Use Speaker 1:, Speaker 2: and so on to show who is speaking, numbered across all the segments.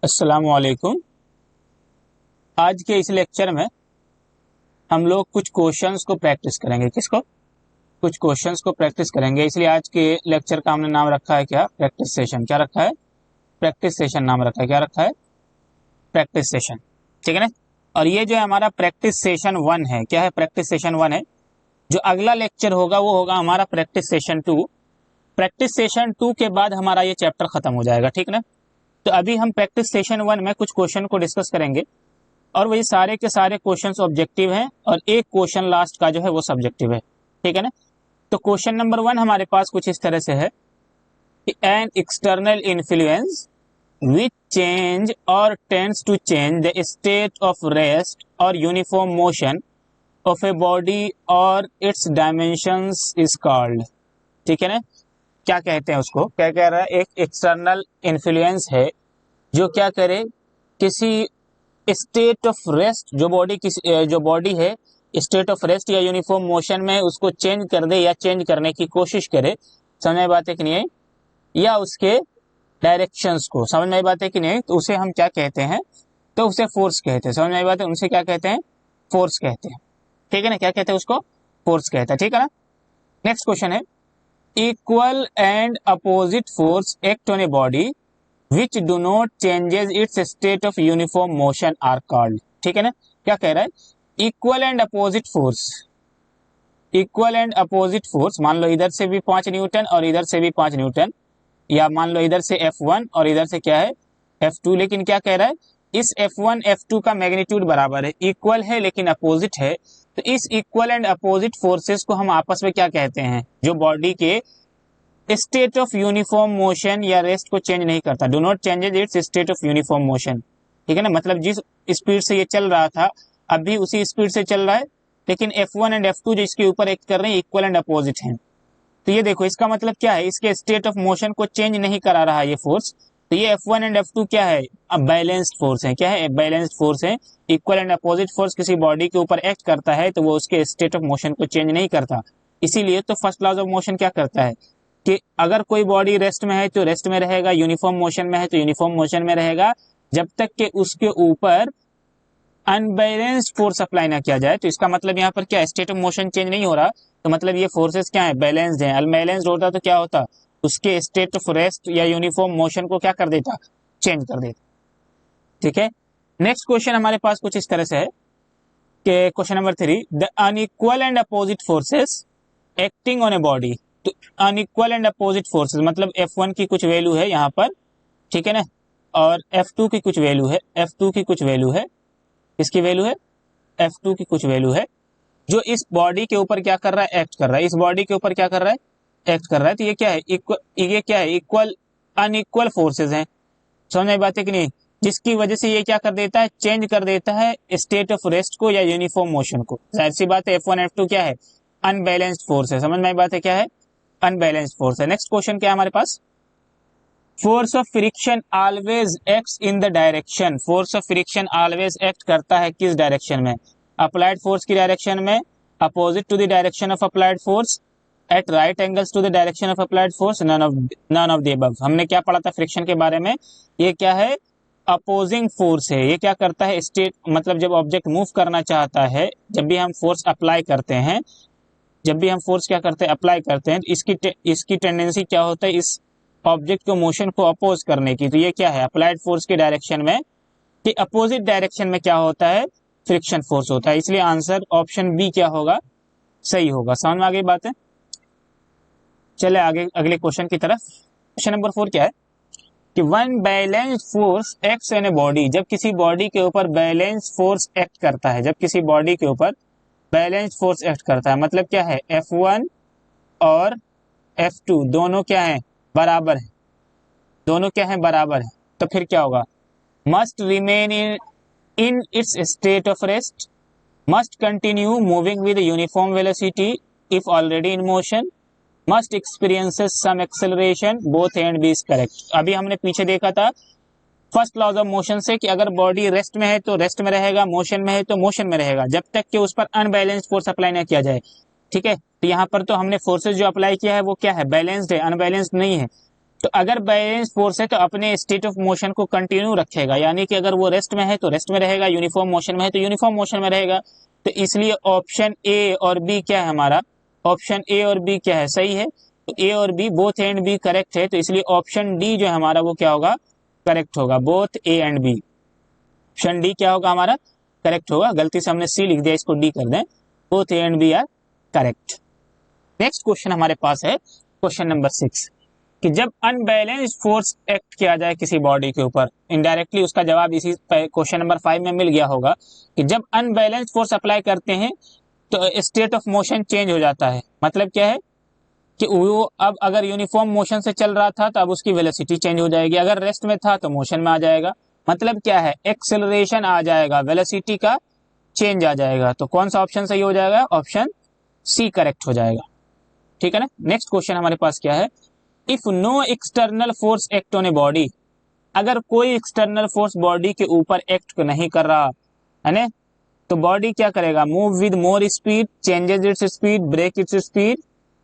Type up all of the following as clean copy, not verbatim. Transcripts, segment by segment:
Speaker 1: अस्सलाम वालेकुम। आज के इस लेक्चर में हम लोग कुछ क्वेश्चंस को प्रैक्टिस करेंगे। किसको? कुछ क्वेश्चंस को प्रैक्टिस करेंगे। इसलिए आज के लेक्चर का हमने नाम रखा है क्या? Practice session. क्या रखा है? प्रैक्टिस सेशन नाम रखा है। क्या रखा है? Practice session. ठीक है ना। और ये जो है हमारा प्रैक्टिस सेशन 1 है। क्या है? प्रैक्टिस सेशन 1 है। जो अगला लेक्चर होगा वो होगा हमारा प्रैक्टिस सेशन 2। प्रैक्टिस सेशन 2 के बाद हमारा ये चैप्टर खत्म हो जाएगा। ठीक ना। तो अभी हम प्रैक्टिस सेशन 1 में कुछ क्वेश्चन को डिस्कस करेंगे और वही सारे के सारे क्वेश्चंस ऑब्जेक्टिव हैं और एक क्वेश्चन लास्ट का जो है वो सब्जेक्टिव है। ठीक है ना। तो क्वेश्चन नंबर 1 हमारे पास कुछ इस तरह से है कि an external influence which change or tends to change the state of rest or uniform motion of a body or its dimensions is called. ठीक है ना। क्या कहते हैं उसको? क्या कह रहा है? एक एक्सटर्नल इन्फ्लुएंस है जो क्या करे, किसी स्टेट ऑफ रेस्ट, जो बॉडी है स्टेट ऑफ रेस्ट या यूनिफॉर्म मोशन में उसको चेंज कर दे या चेंज करने की कोशिश करे। समझ में बात है कि नहीं? या उसके डायरेक्शंस को। समझ में बात है कि नहीं? तो उसे हम क्या कहते हैं? तो उसे फोर्स कहते हैं। समझ में बात है? उनसे क्या कहते हैं? फोर्स कहते हैं। ठीक है ना। क्या कहते हैं उसको? फोर्स कहते हैं। ठीक है ना। नेक्स्ट क्वेश्चन है, equal and opposite force act on a body which do not changes its state of uniform motion are called। ठीक है ना। क्या कह रहा है? Equal and opposite force. Equal and opposite force, मान लो इधर से भी 5 न्यूटन और इधर से भी 5 न्यूटन, या मान लो इधर से F1 और इधर से क्या है? F2। लेकिन क्या कह रहा है? इस F1 F2 का मैग्नीट्यूड बराबर है, इक्वल है लेकिन अपोजिट है। तो इस इक्वल एंड अपोजिट फोर्सेस को हम आपस में क्या कहते हैं? जो बॉडी के स्टेट ऑफ यूनिफॉर्म मोशन या रेस्ट को चेंज नहीं करता। Do not changes it's state of uniform motion. ठीक है ना। मतलब जिस स्पीड से ये चल रहा था अभी उसी स्पीड से चल रहा है, लेकिन F1 एंड F2 जो इसके ऊपर एक्ट कर रहे हैं इक्वल एंड अपोजिट हैं। तो ये देखो, इसका मतलब क्या है? इसके स्टेट ऑफ मोशन को चेंज नहीं करा रहा है ये फोर्स। तो ये F1 एंड F2 क्या है? अब बैलेंस्ड फोर्स है। क्या है? बैलेंस्ड फोर्स है। इक्वल एंड अपोजिट फोर्स किसी बॉडी के ऊपर एक्ट करता है तो वो उसके स्टेट ऑफ मोशन को चेंज नहीं करता। इसीलिए तो फर्स्ट लॉज ऑफ मोशन क्या करता है कि अगर कोई बॉडी रेस्ट में है तो रेस्ट में रहेगा, यूनिफॉर्म मोशन में है तो यूनिफॉर्म मोशन में रहेगा, जब तक कि उसके ऊपर अनबैलेंस्ड फोर्स अप्लाई ना किया जाए। तो इसका मतलब यहाँ पर क्या? स्टेट ऑफ मोशन चेंज नहीं हो रहा, तो मतलब ये फोर्सेस क्या है? बैलेंस्ड है। अनबैलेंस्ड होता तो क्या होता? उसके स्टेट ऑफ रेस्ट या यूनिफॉर्म मोशन को क्या कर देता? चेंज कर देता। ठीक है। नेक्स्ट क्वेश्चन हमारे पास कुछ इस तरह से है कि question number 3, the unequal and opposite forces acting on a body. तो अनइक्वल एंड अपोजिट फोर्सेस मतलब F1 की कुछ वैल्यू है यहाँ पर, ठीक है ना, और F2 की कुछ वैल्यू है। F2 की कुछ वैल्यू है। इसकी वैल्यू है F2 की कुछ वैल्यू है जो इस बॉडी के ऊपर क्या कर रहा है? एक्ट कर रहा है। इस बॉडी के ऊपर क्या कर रहा है? एक्ट कर रहा है। तो ये क्या है? ये क्या है? इक्वल अनइक्वल फोर्सेस हैं। समझ में बात है कि नहीं? जिसकी वजह से ये क्या कर देता है? चेंज कर देता है स्टेट ऑफ रेस्ट को या यूनिफॉर्म मोशन को। जाहिर सी बात है F1 F2 क्या है? अनबैलेंस्ड फोर्स है। समझ में बात है? क्या है? अनबैलेंस्ड फोर्स है। नेक्स्ट क्वेश्चन क्या है हमारे पास? Force of friction always acts in the direction. Force of friction always act करता है किस डायरेक्शन में? अप्लाइड फोर्स की डायरेक्शन में, opposite to the direction of applied force, at right angles to the direction of applied force, none of the above. हमने क्या पढ़ा था फ्रिक्शन के बारे में? ये क्या है? अपोजिंग फोर्स है। ये क्या करता है? स्टेट मतलब जब ऑब्जेक्ट मूव करना चाहता है, जब भी हम फोर्स अप्लाई करते हैं, जब भी हम फोर्स क्या करते हैं? अप्लाई करते हैं, तो इसकी टेंडेंसी क्या होता है? इस ऑब्जेक्ट को मोशन को अपोज करने की। तो ये क्या है? अप्लाइड फोर्स के डायरेक्शन में कि अपोजिट डायरेक्शन में क्या होता है? फ्रिक्शन फोर्स होता है। इसलिए आंसर ऑप्शन बी क्या होगा? सही होगा। समझ में आगे बात है? चले आगे अगले क्वेश्चन की तरफ। क्वेश्चन नंबर 4 क्या है कि one balance force acts on a body. जब किसी बॉडी के ऊपर बैलेंस फोर्स एक्ट करता है, जब किसी बॉडी के ऊपर बैलेंस फोर्स एक्ट करता है, मतलब क्या है? F1 और F2 दोनों क्या है? बराबर है। दोनों क्या है? बराबर है। तो फिर क्या होगा? Must remain in its state of rest, must continue moving with uniform velocity if already in motion, must experiences some acceleration, both and B is correct. अभी हमने पीछे देखा था फर्स्ट लॉज ऑफ मोशन से कि अगर बॉडी रेस्ट में है तो रेस्ट में रहेगा, मोशन में है तो मोशन में रहेगा, जब तक कि उस पर अनबैलेंस्ड फोर्स अप्लाई ना किया जाए। ठीक है। तो यहाँ पर तो हमने फोर्सेस जो अप्लाई किया है वो क्या है? बैलेंस्ड है, अनबैलेंस्ड नहीं है। तो अगर बैलेंस फोर्स है तो अपने स्टेट ऑफ मोशन को कंटिन्यू रखेगा, यानी कि अगर वो रेस्ट में है तो रेस्ट में रहेगा, यूनिफॉर्म मोशन में है तो यूनिफॉर्म मोशन में रहेगा। तो इसलिए ऑप्शन ए और बी क्या है हमारा, ऑप्शन ए और बी क्या है, सही है। तो ए और B both A and B correct है, तो इसलिए ऑप्शन डी जो है हमारा वो क्या होगा, करेक्ट होगा। Both A and B, option D क्या होगा हमारा, करेक्ट होगा। गलती से हमने सी लिख दिया, इसको डी कर दें। Both A and B are correct. Next question हमारे पास है क्वेश्चन नंबर 6 कि जब अनबैलेंस्ड फोर्स एक्ट किया जाए किसी बॉडी के ऊपर, इनडायरेक्टली उसका जवाब इसी क्वेश्चन नंबर 5 में मिल गया होगा कि जब अनबैलेंस्ड फोर्स अप्लाई करते हैं तो स्टेट ऑफ मोशन चेंज हो जाता है। मतलब क्या है कि वो अब अगर यूनिफॉर्म मोशन से चल रहा था तो अब उसकी वेलोसिटी चेंज हो जाएगी, अगर रेस्ट में था तो मोशन में आ जाएगा। मतलब क्या है, एक्सेलरेशन आ जाएगा, वेलोसिटी का चेंज आ जाएगा। तो कौन सा ऑप्शन सही हो जाएगा, ऑप्शन सी करेक्ट हो जाएगा। ठीक है ना। नेक्स्ट क्वेश्चन हमारे पास क्या है, if no external force act on a body, अगर कोई एक्सटर्नल फोर्स बॉडी के ऊपर एक्ट नहीं कर रहा है ना, तो बॉडी क्या करेगा, move with more speed, changes its speed, break its speed,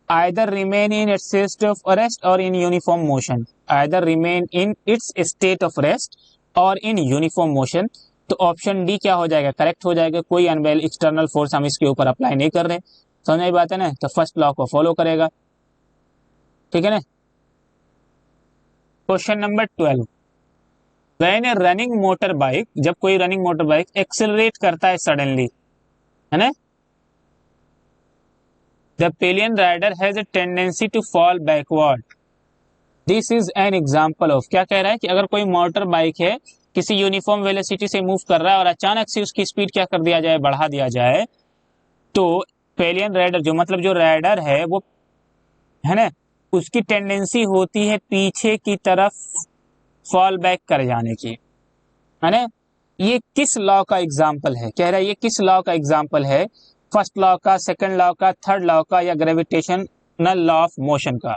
Speaker 1: either remain in its state of rest or in uniform motion, either remain in its state of rest or in uniform motion. तो option D क्या हो जाएगा, correct हो जाएगा। कोई unbalanced external force हम इसके ऊपर अप्लाई नहीं कर रहे, समझ में बात है ना, तो फर्स्ट लॉ को फॉलो करेगा। ठीक है ना। Question number 12, when A running motor bike, जब कोई रनिंग मोटर बाइक एक्सेलरेट करता है सडनली, है ना, the pillion rider has a tendency to fall backward, this is an example of. क्या कह रहा है कि अगर कोई मोटर बाइक है किसी यूनिफॉर्म वेलोसिटी से मूव कर रहा है और अचानक से उसकी स्पीड क्या कर दिया जाए, बढ़ा दिया जाए, तो पिलियन राइडर जो मतलब जो राइडर है वो, है ना, उसकी टेंडेंसी होती है पीछे की तरफ फॉल बैक कर जाने की, है ना। ये किस लॉ का एग्जाम्पल है, कह रहा है ये किस लॉ का एग्जाम्पल है, फर्स्ट लॉ का, सेकंड लॉ का, थर्ड लॉ का, या ग्रेविटेशनल लॉ ऑफ मोशन का।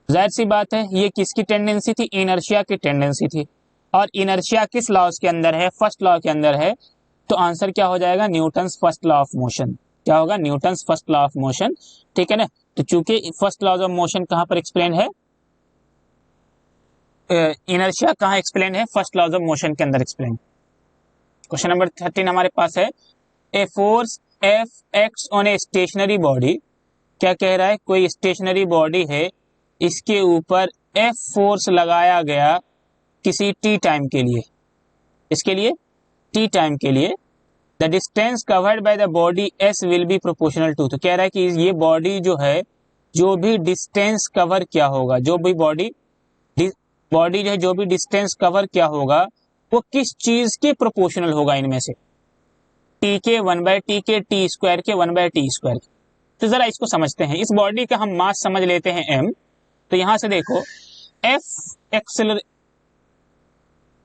Speaker 1: जाहिर सी बात है ये किसकी टेंडेंसी थी, इनर्शिया की टेंडेंसी थी। और इनर्शिया किस लॉज के अंदर है, फर्स्ट लॉ के अंदर है। तो आंसर क्या हो जाएगा, Newton's first law of motion. क्या होगा, Newton's first law of motion. ठीक है ना। तो चूंकि फर्स्ट लॉ ऑफ मोशन कहां पर एक्सप्लेन है, इनर्शिया कहां एक्सप्लेन है, फर्स्ट लॉ ऑफ मोशन के अंदर एक्सप्लेन। क्वेश्चन नंबर 13 हमारे पास है, a force F acts on a stationary body. क्या कह रहा है, कोई स्टेशनरी बॉडी है, इसके ऊपर एफ फोर्स लगाया गया किसी टी टाइम के लिए, इसके लिए टी टाइम के लिए, the distance covered by the body s will be proportional to. तो कह रहा है कि ये बॉडी जो है, जो भी डिस्टेंस कवर किया होगा, जो भी बॉडी जो है, जो भी डिस्टेंस कवर किया होगा, वो किस चीज के प्रोपोर्शनल होगा, इनमें से टी के 1/t के, टी स्क्वायर के 1/t स्क्वायर के। तो जरा इसको समझते हैं। इस बॉडी का हम मास समझ लेते हैं m। तो यहां से देखो,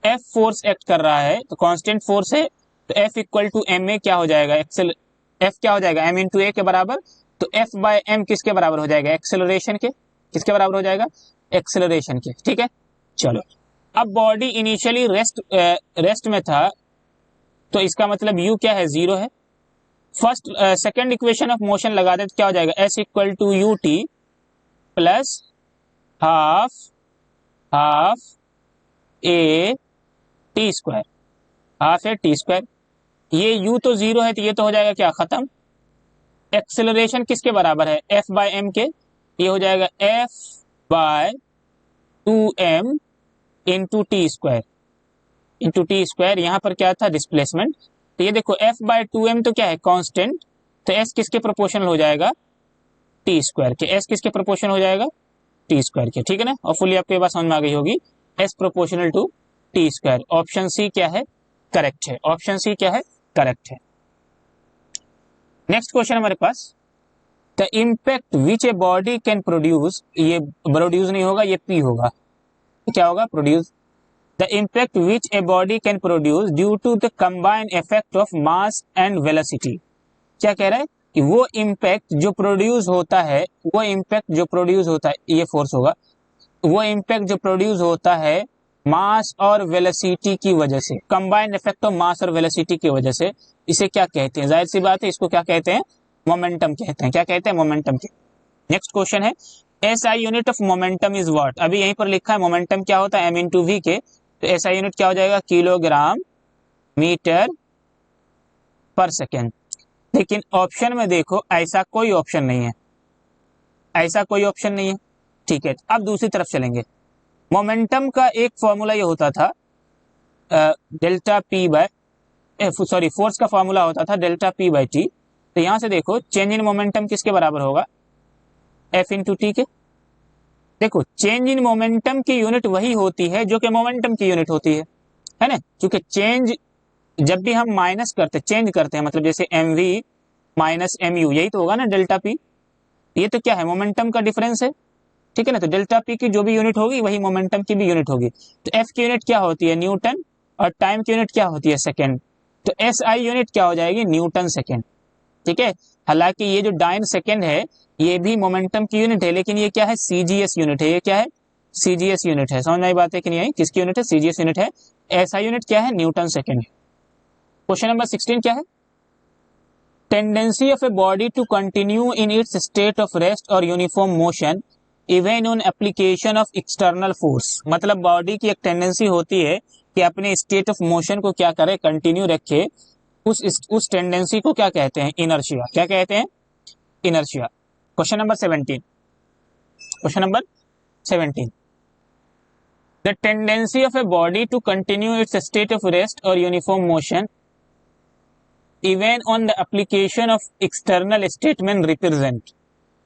Speaker 1: एफ फोर्स एक्ट कर रहा है, तो कांस्टेंट फोर्स है, तो F equal to m a क्या हो जाएगा, F क्या हो जाएगा, m इंटू ए के बराबर। तो F बाय m किसके बराबर हो जाएगा, एक्सेलरेशन के। किसके बराबर हो जाएगा, एक्सेलरेशन के। ठीक है। चलो, अब बॉडी इनिशियली रेस्ट में था, तो इसका मतलब u क्या है, 0 है। First second equation of motion लगा दे तो क्या हो जाएगा, s equal to u t plus half a t square, half a t square. ये u तो 0 है, तो ये तो हो जाएगा क्या, खत्म। एक्सेलरेशन किसके बराबर है, f बाय m के, ये हो जाएगा f by 2m into t square, into t square. यहां पर क्या था, डिस्प्लेसमेंट। तो ये देखो f बाय 2m तो क्या है, कांस्टेंट। तो s किसके प्रोपोर्शनल हो जाएगा, टी स्क्वायर के। s किसके प्रोपोर्शनल हो जाएगा, टी स्क्वायर के। ठीक है ना। और फुली आपके पास समझ में आ गई होगी, s proportional to t square. Option C क्या है, करेक्ट है। ऑप्शन सी क्या है, करेक्ट है। नेक्स्ट क्वेश्चन हमारे पास, the impact which a body can produce, ये प्रोड्यूस नहीं होगा, ये पी होगा। क्या होगा, produce. The impact which a body can produce due to the combined effect of mass and velocity. क्या कह रहा है कि वो इम्पैक्ट जो प्रोड्यूस होता है, वो इम्पैक्ट जो प्रोड्यूस होता है, ये फोर्स होगा, वो इम्पैक्ट जो प्रोड्यूस होता है मास और वेलोसिटी की वजह से, कंबाइंड इफेक्ट ऑफ मास और वेलोसिटी की वजह से, इसे क्या कहते हैं, जाहिर सी बात है इसको क्या कहते हैं, मोमेंटम कहते हैं। क्या कहते हैं, मोमेंटम के। नेक्स्ट क्वेश्चन है, S I unit of momentum is what, अभी यहीं पर लिखा है मोमेंटम क्या होता है, एम इंटू वी के, तो एस आई यूनिट क्या हो जाएगा, किलोग्राम मीटर पर सेकेंड। लेकिन ऑप्शन में देखो ऐसा कोई ऑप्शन नहीं है, ऐसा कोई ऑप्शन नहीं है। ठीक है, अब दूसरी तरफ चलेंगे। मोमेंटम का एक फॉर्मूला ये होता था delta p by sorry force का फॉर्मूला होता था डेल्टा पी बाई टी। तो यहां से देखो चेंज इन मोमेंटम किसके बराबर होगा, एफ इंटू टी के। देखो चेंज इन मोमेंटम की यूनिट वही होती है जो कि मोमेंटम की यूनिट होती है ना, क्योंकि चेंज जब भी हम माइनस करते चेंज करते हैं, मतलब जैसे m v minus m u, यही तो होगा ना डेल्टा पी। ये तो क्या है, मोमेंटम का डिफरेंस है, ठीक है ना। तो डेल्टा पी की जो भी यूनिट होगी वही मोमेंटम की भी यूनिट होगी। तो एफ की यूनिट क्या होती है, न्यूटन, और टाइम की यूनिट क्या होती है, सेकेंड। तो एस आई यूनिट क्या हो जाएगी, न्यूटन सेकेंड। ठीक है, हालांकि ये जो डाइन सेकेंड है ये भी मोमेंटम की यूनिट है, लेकिन ये क्या है, सीजीएस यूनिट है। ये क्या है, सीजीएस यूनिट है। समझ में आई बात है कि नहीं आई, किसकी यूनिट है, सीजीएस यूनिट है। एसआई यूनिट क्या है, न्यूटन सेकेंड। क्वेश्चन नंबर 16 क्या है, tendency of a body to continue in its state of rest or uniform motion even on application of external force. मतलब बॉडी की एक टेंडेंसी होती है कि अपने स्टेट ऑफ मोशन को क्या करे, कंटिन्यू रखे। उस टेंडेंसी को क्या कहते हैं, इनर्शिया। क्या कहते हैं, inertia. Question number 17, question number 17, the tendency of a body to continue its state of rest or uniform motion even on the application of external statement represent.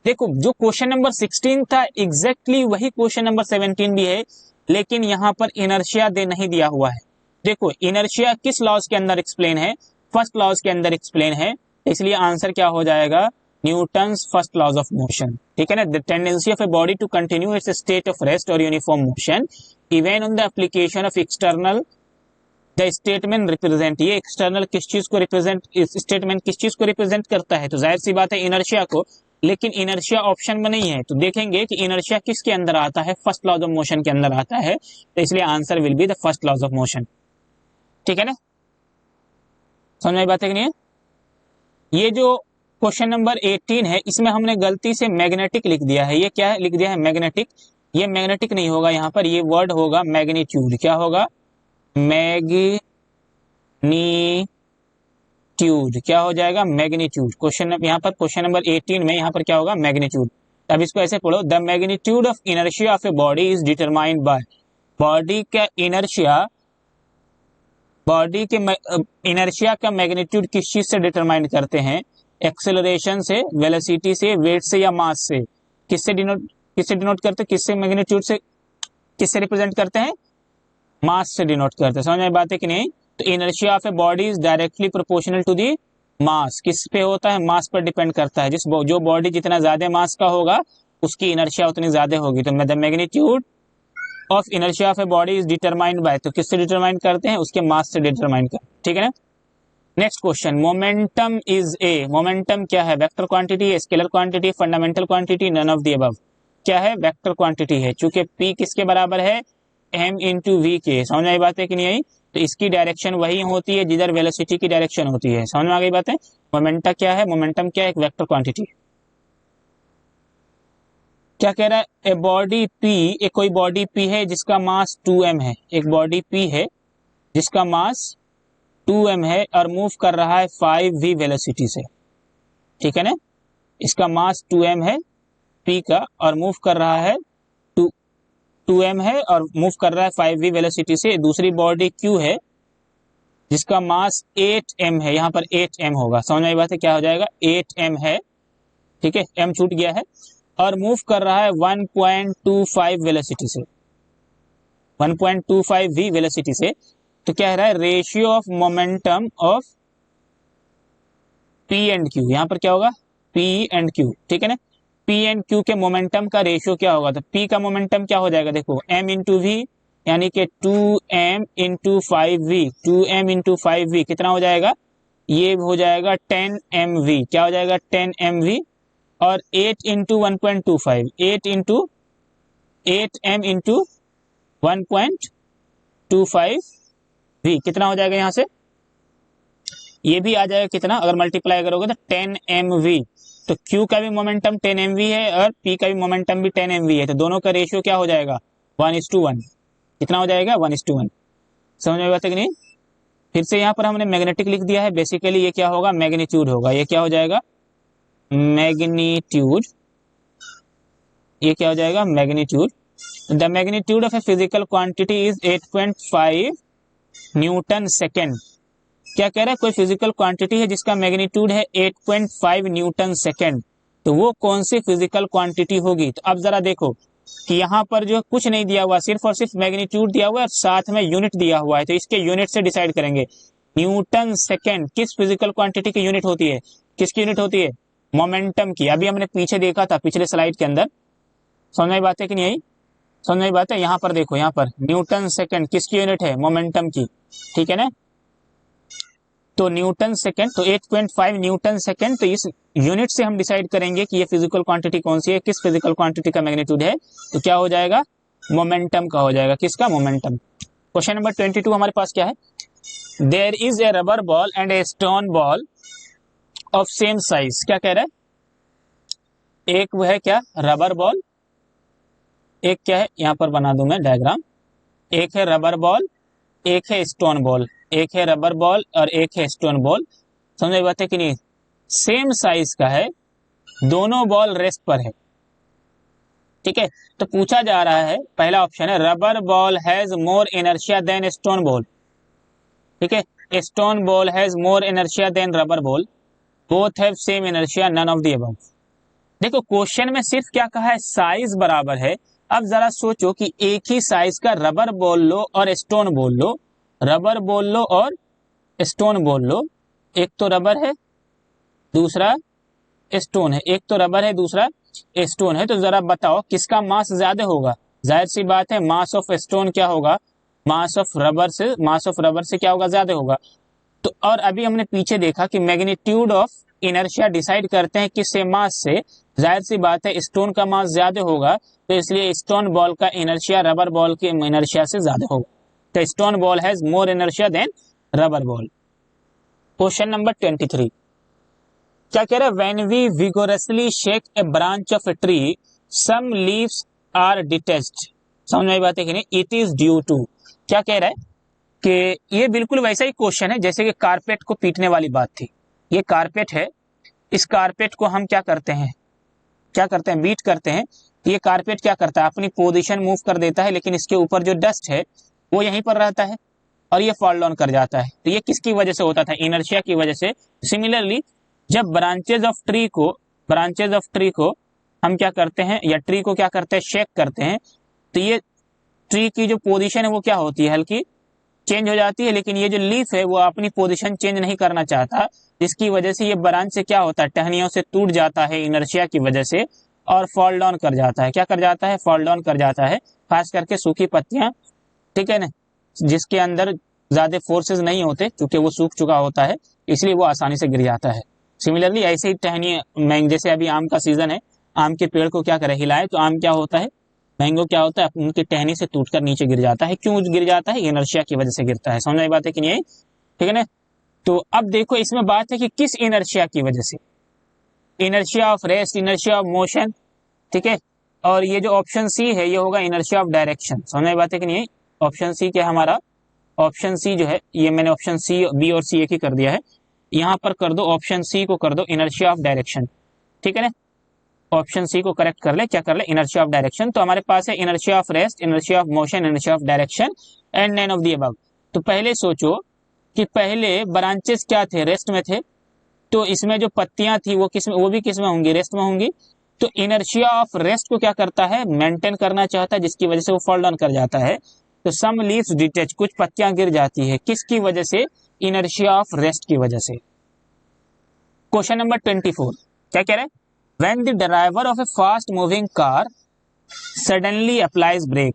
Speaker 1: देखो जो क्वेश्चन नंबर 16 था एग्जैक्टली वही question number 17 भी है, लेकिन यहां पर inertia दे नहीं दिया हुआ है। देखो इनर्शिया किस लॉज के अंदर एक्सप्लेन है, फर्स्ट लॉज के अंदर एक्सप्लेन है, इसलिए आंसर क्या हो जाएगा, Newton's first laws of motion. ठीक है ना, the tendency of a body to continue its state of rest or uniform motion even on the application of external the statement represent. ये एक्सटर्नल किस चीज को रिप्रेजेंट, स्टेटमेंट किस चीज को रिप्रेजेंट करता है, तो जाहिर सी बात है इनर्शिया को। लेकिन इनर्शिया ऑप्शन में नहीं है, तो देखेंगे कि इनर्शिया किसके अंदर आता है, फर्स्ट लॉज ऑफ मोशन के अंदर आता है, तो इसलिए answer will be the first laws of motion. ठीक है ना, समझ में बात है कि नहीं है। ये जो क्वेश्चन नंबर 18 है इसमें हमने गलती से मैग्नेटिक लिख दिया है। ये क्या है, लिख दिया है मैग्नेटिक। ये मैग्नेटिक नहीं होगा, यहाँ पर ये वर्ड होगा मैग्नीट्यूड। क्या होगा, मैग्नीट्यूड। क्या हो जाएगा, मैग्नीट्यूड। क्वेश्चन यहाँ पर क्वेश्चन नंबर 18 में यहाँ पर क्या होगा, मैग्नीट्यूड। अब इसको ऐसे पढ़ो, the magnitude of inertia of a body is determined by. Body का इनर्शिया, बॉडी के इनर्शिया का मैग्नीट्यूड किस चीज से डिटरमाइन करते हैं, एक्सेलरेशन से, वेलोसिटी से, वेट से या मास से। किससे डिनोट करते हैं, किससे मैग्नीट्यूड से, किससे रिप्रेजेंट करते हैं, मास से डिनोट करते हैं। समझ में बात है कि नहीं। तो inertia of a body is directly proportional to the mass. किस पे होता है, मास पर डिपेंड करता है। जो बॉडी जितना ज्यादा मास का होगा उसकी इनर्शिया उतनी ज्यादा होगी। तो the magnitude of inertia of a body is determined by, तो किससे डिटरमाइन करते हैं, उसके मास से डिटरमाइन करते हैं। ठीक है ना। Next question, momentum is a. Momentum क्या है, vector quantity, scalar quantity, fundamental quantity, none of the above. क्या है, वेक्टर क्वांटिटी है, चूंकि पी किसके बराबर है, एम इंटू वी के। समझ में आई बात है कि नहीं आई, तो इसकी डायरेक्शन वही होती है जिधर वेलोसिटी की डायरेक्शन होती है। समझ में आ गई बात है। मोमेंटम क्या है, मोमेंटम क्या है, एक वेक्टर क्वांटिटी। क्या कह रहा है, ए बॉडी पी, एक कोई बॉडी पी है जिसका मास 2m है। एक बॉडी पी है जिसका मास 2m है और मूव कर रहा है 5v वेलोसिटी से। ठीक है ना, इसका मास 2m है पी का और मूव कर रहा है 2m है और मूव कर रहा है 5v वेलोसिटी से। दूसरी बॉडी Q है जिसका मास 8m है, यहाँ पर 8m होगा। समझ में आई बात है, क्या हो जाएगा, 8m है। ठीक है, m छूट गया है और मूव कर रहा है 1.25 वेलोसिटी से, 1.25v वेलोसिटी से। तो क्या रहा है, ratio of momentum of P and Q। यहाँ पर क्या होगा, P एंड Q। ठीक है ना, P एंड Q के मोमेंटम का रेशियो क्या होगा, तो P का मोमेंटम क्या हो जाएगा, देखो m इंटू वी, यानी कि 2m into 5v। 2m into 5v कितना हो जाएगा, ये हो जाएगा 10mv। क्या हो जाएगा, 10mv। और 8 into 1.25, 8 into 8m into 1.25v कितना हो जाएगा, यहाँ से ये भी आ जाएगा कितना, अगर मल्टीप्लाई करोगे तो 10mv। तो Q का भी मोमेंटम 10 mv है और P का भी मोमेंटम भी 10 mv है, तो दोनों का रेशियो क्या हो जाएगा 1:1। कितना हो जाएगा 1:1। समझ में बात है कि नहीं। फिर से यहाँ पर हमने मैग्नेटिक लिख दिया है, बेसिकली ये क्या होगा मैग्नीट्यूड होगा, ये क्या हो जाएगा मैग्नीट्यूड, ये क्या हो जाएगा magnitude. The magnitude of a physical quantity is 8.5 Newton second. क्या कह रहा है, कोई फिजिकल क्वांटिटी है जिसका मैग्नीट्यूड है 8.5 न्यूटन सेकेंड, तो वो कौन सी फिजिकल क्वांटिटी होगी। तो अब जरा देखो कि यहाँ पर जो कुछ नहीं दिया हुआ, सिर्फ और सिर्फ मैग्नीट्यूड दिया हुआ है और साथ में यूनिट दिया हुआ है, तो इसके यूनिट से डिसाइड करेंगे। न्यूटन सेकेंड किस फिजिकल क्वांटिटी की यूनिट होती है, किसकी यूनिट होती है मोमेंटम की। अभी हमने पीछे देखा था पिछले स्लाइड के अंदर, समझ में बात है कि नहीं आई, समझ में बात है। यहाँ पर देखो, यहाँ पर न्यूटन सेकेंड किसकी यूनिट है मोमेंटम की, ठीक है ना। तो न्यूटन सेकेंड, तो 8.5 न्यूटन सेकेंड, तो इस यूनिट से हम डिसाइड करेंगे कि ये फिजिकल क्वांटिटी कौन सी है, किस फिजिकल क्वांटिटी का मैग्नीट्यूड है। तो क्या हो जाएगा मोमेंटम का हो जाएगा, किसका मोमेंटम। क्वेश्चन नंबर 22 हमारे पास क्या है, there is a rubber ball and a stone ball of same size. क्या कह रहा है, एक वो है क्या रबर बॉल, एक क्या है, यहां पर बना दूं मैं डायग्राम, एक है रबर बॉल, एक है स्टोन बॉल, एक है रबर बॉल और एक है स्टोन बॉल। समझ में बात है कि नहीं, सेम साइज का है, दोनों बॉल रेस्ट पर है, ठीक है। तो पूछा जा रहा है, पहला ऑप्शन है rubber ball has more inertia than stone ball, ठीक है। Stone ball has more inertia than rubber ball, both have same inertia, none of the above. देखो क्वेश्चन में सिर्फ क्या कहा है साइज बराबर है। अब जरा सोचो कि एक ही साइज का रबर बॉल लो और स्टोन बॉल लो, रबर बॉल लो और स्टोन बॉल लो, एक तो रबर है दूसरा स्टोन है, एक तो रबर है दूसरा स्टोन है, तो जरा बताओ किसका मास ज्यादा होगा। जाहिर सी बात है मास ऑफ स्टोन क्या होगा, मास ऑफ रबर से क्या होगा ज्यादा होगा। तो और अभी हमने पीछे देखा कि मैग्नीट्यूड ऑफ इनर्शिया डिसाइड करते हैं किससे, मास से। जाहिर सी बात है स्टोन का मास ज्यादा होगा, तो इसलिए स्टोन बॉल का इनर्शिया रबर बॉल के इनर्शिया से ज्यादा होगा, तो stone ball has more inertia than rubber ball. Question number 23 क्या कह रहा है, when we vigorously shake a branch of a tree some leaves are detached. समझ में बात है कि नहीं, इट इज ड्यू टू। क्या कह रहा है कि ये बिल्कुल वैसा ही क्वेश्चन है जैसे कि कारपेट को पीटने वाली बात थी। ये कारपेट है, इस कारपेट को हम क्या करते हैं बीट करते हैं। ये कारपेट क्या करता है अपनी पोजीशन मूव कर देता है, लेकिन इसके ऊपर जो डस्ट है वो यहीं पर रहता है और ये फॉल डाउन कर जाता है। तो ये किसकी वजह से होता था, इनर्शिया की वजह से। सिमिलरली जब ब्रांचेज ऑफ ट्री को हम क्या करते हैं, या ट्री को क्या करते हैं शेक करते हैं, तो ये ट्री की जो पोजीशन है वो क्या होती है हल्की चेंज हो जाती है, लेकिन ये जो लीफ है वो अपनी पोजीशन चेंज नहीं करना चाहता, जिसकी वजह से ये ब्रांच से क्या होता है टहनियों से टूट जाता है इनर्शिया की वजह से और फॉल डाउन कर जाता है। क्या कर जाता है, फॉल डाउन कर जाता है, खास करके सूखी पत्तियां, ठीक है ना, जिसके अंदर ज्यादा फोर्सेस नहीं होते क्योंकि वो सूख चुका होता है, इसलिए वो आसानी से गिर जाता है। सिमिलरली ऐसे ही टहनियां, जैसे अभी आम का सीजन है, आम के पेड़ को क्या करे हिलाए तो आम क्या होता है, मैंगो क्या होता है उनकी टहनी से टूटकर नीचे गिर जाता है। क्यों गिर जाता है, इनर्शिया की वजह से गिरता है। समझ में बात है कि नहीं, ठीक है ना। तो अब देखो इसमें बात है कि किस इनर्शिया की वजह से, inertia of rest, inertia of motion, ठीक है। और ये जो ऑप्शन सी है ये होगा इनर्शिया ऑफ डायरेक्शन। समझ में बात है कि नहीं, ऑप्शन सी क्या हमारा, ऑप्शन सी जो है ये मैंने ऑप्शन सी बी और सी एक ही कर दिया है, यहाँ पर कर दो ऑप्शन सी को कर दो इनर्शिया ऑफ डायरेक्शन, ठीक है ना। ऑप्शन सी को करेक्ट कर ले, क्या कर ले इनर्शिया ऑफ डायरेक्शन। तो हमारे पास है inertia of rest, inertia of motion, inertia of direction and none of the above. तो पहले सोचो कि पहले ब्रांचेस क्या थे, रेस्ट में थे, तो इसमें जो पत्तियां थी वो किस में, वो भी किस में होंगी, रेस्ट में होंगी। तो इनर्शिया ऑफ रेस्ट को क्या करता है मेंटेन करना चाहता है, जिसकी वजह से वो फॉल डाउन कर जाता है। तो सम लीव्स डिटैच, कुछ पत्तियां गिर जाती है, किसकी वजह से, इनर्शिया ऑफ रेस्ट की वजह से। क्वेश्चन नंबर 24 क्या कह रहे हैं, when the driver of a fast moving car suddenly applies brake.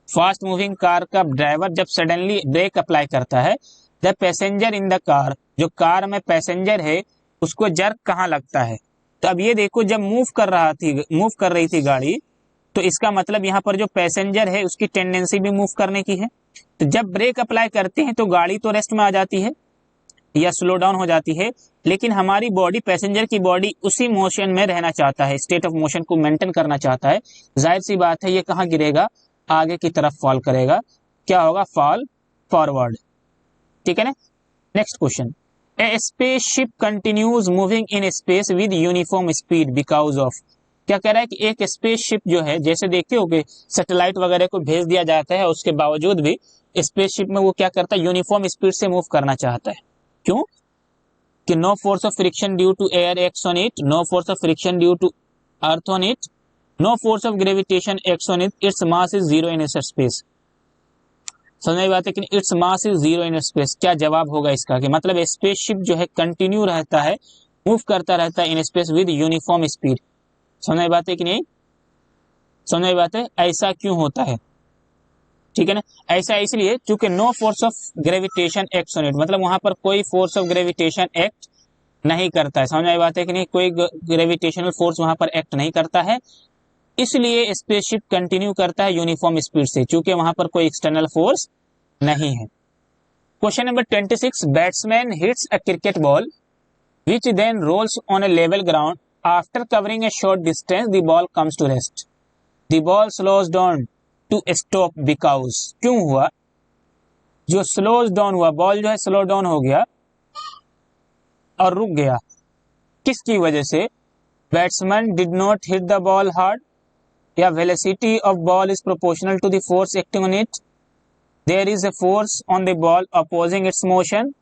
Speaker 1: Fast moving car का ड्राइवर जब सडनली ब्रेक अप्लाई करता है, the passenger in the car, जो कार में पैसेंजर है उसको जर्क कहाँ लगता है। तो अब ये देखो जब मूव कर रही थी गाड़ी, तो इसका मतलब यहाँ पर जो पैसेंजर है उसकी टेंडेंसी भी मूव करने की है। तो जब ब्रेक अप्लाई करते हैं तो गाड़ी तो रेस्ट में आ जाती है या स्लो डाउन हो जाती है, लेकिन हमारी बॉडी, पैसेंजर की बॉडी उसी मोशन में रहना चाहता है, स्टेट ऑफ मोशन को मेंटेन करना चाहता है। जाहिर सी बात है ये कहाँ गिरेगा, आगे की तरफ फॉल करेगा, क्या होगा, फॉल फॉरवर्ड। ठीक है ना। Next question, A spaceship continues moving in space with uniform speed because of. क्या कह रहा है कि एक स्पेसशिप जो है, जैसे देखते हो कि सैटेलाइट वगैरह को भेज दिया जाता है, उसके बावजूद भी स्पेसशिप में वो क्या करता है, यूनिफॉर्म स्पीड से मूव करना चाहता है। क्यों? कि no force of friction due to air acts on it, no force of friction due to earth on it, no force of gravitation acts on it, its mass is zero in space. समझ में बात है कि its mass is zero in space. क्या जवाब होगा इसका, कि मतलब स्पेसशिप जो है कंटिन्यू रहता है, मूव करता रहता है in space with uniform speed. समझ में बात है कि नहीं, समझ में बात है, ऐसा क्यों होता है? ठीक है ना। ऐसा इसलिए क्योंकि no force of gravitation act on it, मतलब वहां पर कोई फोर्स ऑफ ग्रेविटेशन एक्ट नहीं करता है। समझ में बात है कि नहीं, कोई ग्रेविटेशनल फोर्स वहां पर एक्ट नहीं करता है, इसलिए स्पेसशिप कंटिन्यू करता है यूनिफॉर्म स्पीड से, क्योंकि वहां पर कोई एक्सटर्नल फोर्स नहीं है। Question number 26, batsman hits a cricket ball which then rolls on a level ground. After covering a short distance, the ball comes to rest. The ball slows down to stop because, क्यों हुआ? जो slows down हुआ, ball जो है slow down हो गया और रुक गया, किसकी वजह से? Batsman did not hit the ball hard, या velocity of ball is proportional to the force acting on it, there is a force on the ball opposing its motion,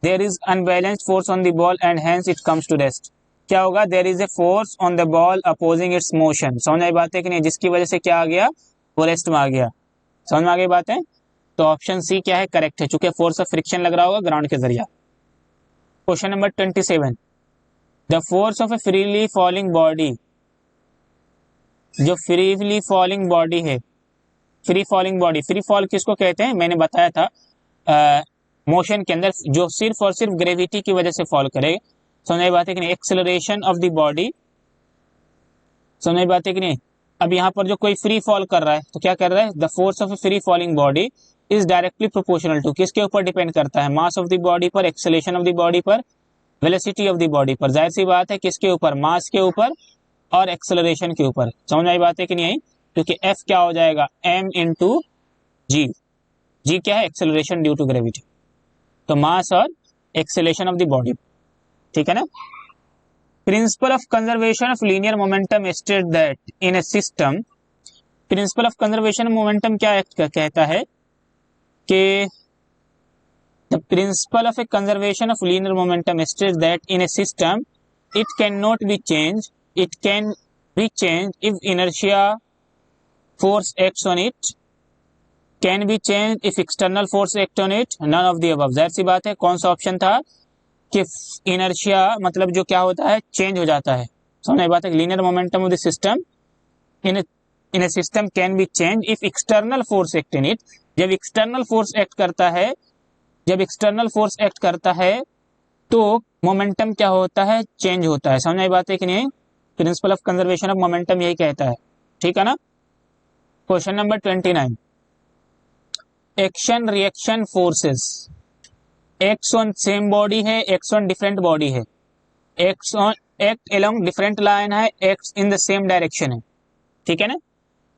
Speaker 1: there is unbalanced force on the ball and hence it comes to rest. क्या होगा? There is a force on the ball opposing its motion. समझ आई बात है कि नहीं, जिसकी वजह से क्या आ गया, वो रेस्ट में आ गया। समझ में आ गई बात है। तो ऑप्शन सी क्या है, करेक्ट है, चूंकि फोर्स ऑफ फ्रिक्शन लग रहा होगा ग्राउंड के जरिए। Question number 27, the force of A freely falling body, जो फ्रीली फॉलिंग बॉडी है, free falling body, free fall किसको कहते हैं, मैंने बताया था मोशन के अंदर, जो सिर्फ और सिर्फ ग्रेविटी की वजह से फॉल करे। समझ बात है कि नहीं, एक्सेलरेशन ऑफ द बॉडी। समझ बात है कि नहीं। अब यहाँ पर जो कोई फ्री फॉल कर रहा है तो क्या कर रहा है, the force of a free falling body is directly proportional to, किसके ऊपर डिपेंड करता है, मास ऑफ द बॉडी पर, एक्सेलेरेशन ऑफ द बॉडी पर, वेलोसिटी ऑफ द बॉडी पर। जाहिर सी बात है किसके ऊपर, मास के ऊपर और एक्सेलरेशन के ऊपर। समझ आई बात है कि नहीं, क्योंकि एफ क्या हो जाएगा, एम इंटू जी। जी क्या है, एक्सेलरेशन ड्यू टू ग्रेविटी, तो मास और एक्सेलेरेशन ऑफ द बॉडी। ठीक है ना। Principle of conservation of linear momentum state that in a system, principle of conservation momentum क्या कहता है कि the principle of a conservation of linear momentum state that in a system it can not be change, it can be change if inertia force acts on it, can be change if external force act on it, none of the above. जाहिर सी बात है कौन सा option था, कि inertia मतलब जो क्या होता है, चेंज हो जाता है। समझ बात है, linear momentum of the system in a system can be change if external force act in it, जब एक्सटर्नल फोर्स एक्ट करता है, जब एक्सटर्नल फोर्स एक्ट करता है तो मोमेंटम क्या होता है, चेंज होता है। समझ आई बात है कि नहीं, principle of conservation of momentum यही कहता है। ठीक है ना। Question number 29, action reaction forces, acts on same body है, एक्स ऑन डिफरेंट बॉडी है, acts on act along different line है, acts in the same direction है। ठीक है ना।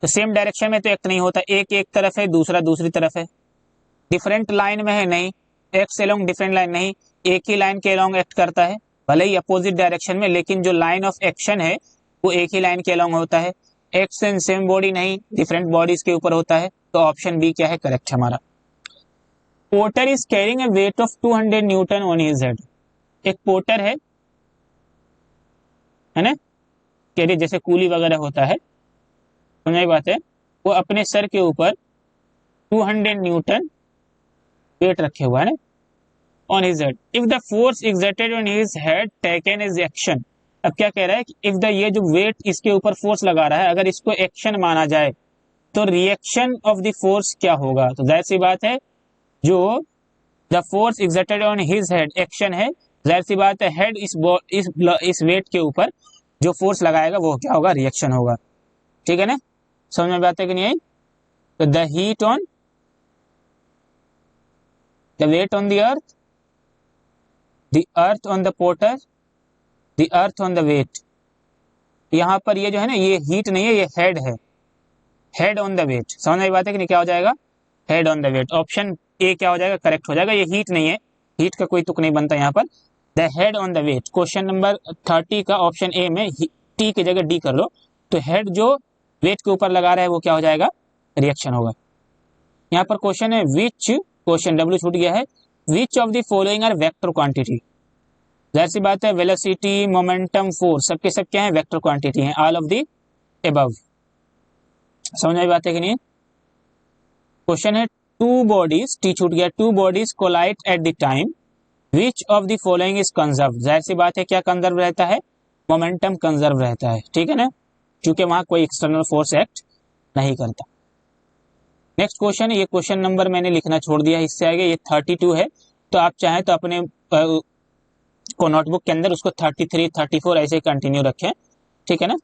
Speaker 1: तो सेम डायरेक्शन में तो एक्ट नहीं होता, एक तरफ है, दूसरा दूसरी तरफ है। डिफरेंट लाइन में है, नहीं, एक्स अलोंग डिफरेंट लाइन नहीं, एक ही लाइन के अलोंग एक्ट करता है, भले ही अपोजिट डायरेक्शन में, लेकिन जो लाइन ऑफ एक्शन है वो एक ही लाइन के अलोंग होता है। एक्स इन सेम बॉडी नहीं, डिफरेंट बॉडीज के ऊपर होता है। तो ऑप्शन बी क्या है, करेक्ट है हमारा। Porter is carrying a weight of 200 Newton on his head, एक पोर्टर है ना, कैरियर जैसे कूली वगैरह होता है, समझ बात है, वो अपने सर के ऊपर 200 न्यूटन वेट रखे हुआ है ना, on his head. If the force exerted on his head taken is action, अब क्या कह रहा है कि इफ द, ये जो वेट इसके ऊपर फोर्स लगा रहा है, अगर इसको एक्शन माना जाए तो रिएक्शन ऑफ द फोर्स क्या होगा। तो जाहिर सी बात है, जो the force exerted on his head action है, जाहिर सी बात है हेड इस वेट के ऊपर जो फोर्स लगाएगा वो क्या होगा, रिएक्शन होगा। ठीक है ना। समझ में बात है कि नहीं आई। तो the heat on the weight on the earth, the earth on the porter, the earth on the weight. यहाँ पर ये जो है ना, ये हीट नहीं है, ये हेड है, हेड ऑन द वेट। समझ में बात है कि नहीं, क्या हो जाएगा, head on the weight. Option A क्या हो जाएगा, करेक्ट हो जाएगा। ये हीट नहीं है, हीट का कोई तुक नहीं बनता यहाँ पर। The head on the weight, question number 30 का ऑप्शन ए में टी की जगह डी कर लो, तो हेड जो वेट के ऊपर लगा रहा है वो क्या हो जाएगा, रिएक्शन होगा। यहाँ पर क्वेश्चन है विच, क्वेश्चन डब्ल्यू छूट गया है, which of the following are vector quantity. जाहिर सी बात है, वेलोसिटी, मोमेंटम, फोर्स, सबके सब क्या है, वेक्टर क्वांटिटी है, ऑल ऑफ द अबव। समझ में बात है कि नहीं। क्वेश्चन है टू बॉडीज, टी छूट गया, two bodies collide at the time, which of the following is conserve. जाहिर सी बात है, क्या कंजर्व रहता है, मोमेंटम कंजर्व रहता है, ठीक है ना, क्योंकि वहां कोई एक्सटर्नल फोर्स एक्ट नहीं करता। नेक्स्ट क्वेश्चन है, ये क्वेश्चन नंबर मैंने लिखना छोड़ दिया, इससे आगे ये 32 है, तो आप चाहें तो अपने को नोटबुक के अंदर उसको 33, 34 ऐसे कंटिन्यू रखें, ठीक है ना।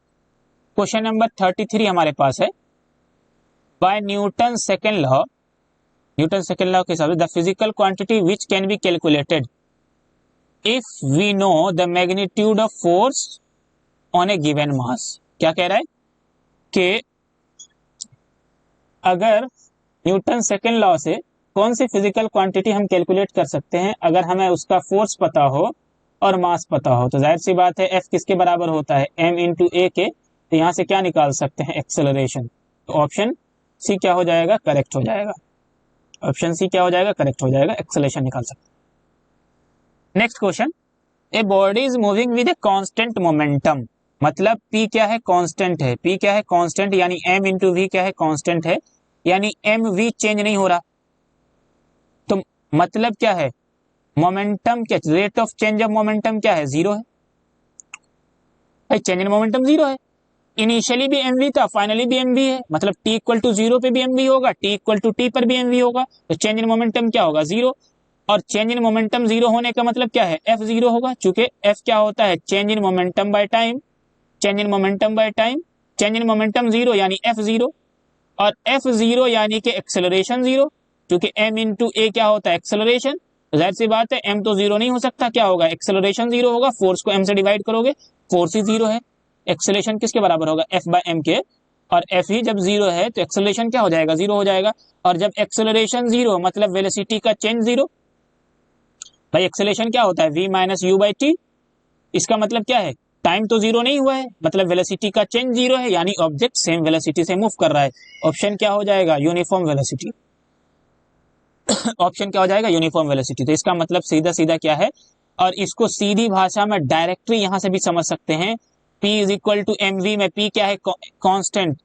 Speaker 1: क्वेश्चन नंबर 33 हमारे पास है, by Newton second law, Newton second law के हिसाब से the physical quantity which can be calculated if we know the magnitude of force on a given mass. क्या कह रहा है कि अगर न्यूटन सेकेंड लॉ से कौन सी फिजिकल क्वांटिटी हम कैलकुलेट कर सकते हैं अगर हमें उसका फोर्स पता हो और मास पता हो। तो जाहिर सी बात है, एफ किसके बराबर होता है, एम इंटू ए के, तो यहां से क्या निकाल सकते हैं, एक्सेलरेशन। तो ऑप्शन सी क्या हो जाएगा, करेक्ट हो जाएगा। ऑप्शन सी क्या हो जाएगा, करेक्ट हो जाएगा, एक्सेलरेशन निकाल सकते हैं। Next question, A body is moving with a constant momentum, मतलब पी क्या है, कांस्टेंट है, पी क्या है, कांस्टेंट, यानी एम इंटू वी क्या है, कांस्टेंट है, यानी एम वी चेंज नहीं हो रहा। तो मतलब क्या है, मोमेंटम क्या, rate of change of momentum क्या है, जीरो है, चेंज इन मोमेंटम जीरो है। इनिशियली भी एम वी था, फाइनली भी एम वी है, मतलब टी इक्वल टू जीरो पे भी एम वी होगा, टी इक्वल टू टी पर भी एम वी होगा, तो चेंज इन मोमेंटम क्या होगा, जीरो। और चेंज इन मोमेंटम जीरो होने का मतलब क्या है, एफ जीरो होगा, चूंकि एफ क्या होता है, change in momentum by time, change in momentum by time, change in momentum zero यानी एफ जीरो, और एफ जीरो यानी कि एक्सेलरेशन जीरो, क्योंकि एम इंटू ए क्या होता है, एक्सेलरेशन। जाहिर सी बात है, एम तो जीरो नहीं हो सकता, क्या होगा, एक्सेलरेशन जीरो होगा, फोर्स को एम से डिवाइड करोगे, फोर्स ही जीरो है, एक्सेलरेशन किसके बराबर होगा, एफ बाय एम के, और एफ ही जब जीरो है तो एक्सेलरेशन क्या हो जाएगा, जीरो हो जाएगा। और जब एक्सेलरेशन जीरो मतलब वेलोसिटी का चेंज जीरो, भाई एक्सेलरेशन क्या होता है, v minus u by t, इसका मतलब क्या है, टाइम तो जीरो नहीं हुआ है, मतलब वेलोसिटी का चेंज जीरो है, यानी ऑब्जेक्ट सेम वेलोसिटी से मूव कर रहा है। ऑप्शन क्या हो जाएगा, यूनिफॉर्म वेलोसिटी। ऑप्शन क्या हो जाएगा, यूनिफॉर्म वेलोसिटी। तो इसका मतलब सीधा सीधा क्या है, और इसको सीधी भाषा में डायरेक्टली यहां से भी समझ सकते हैं, P is equal to m v में P क्या है, कांस्टेंट,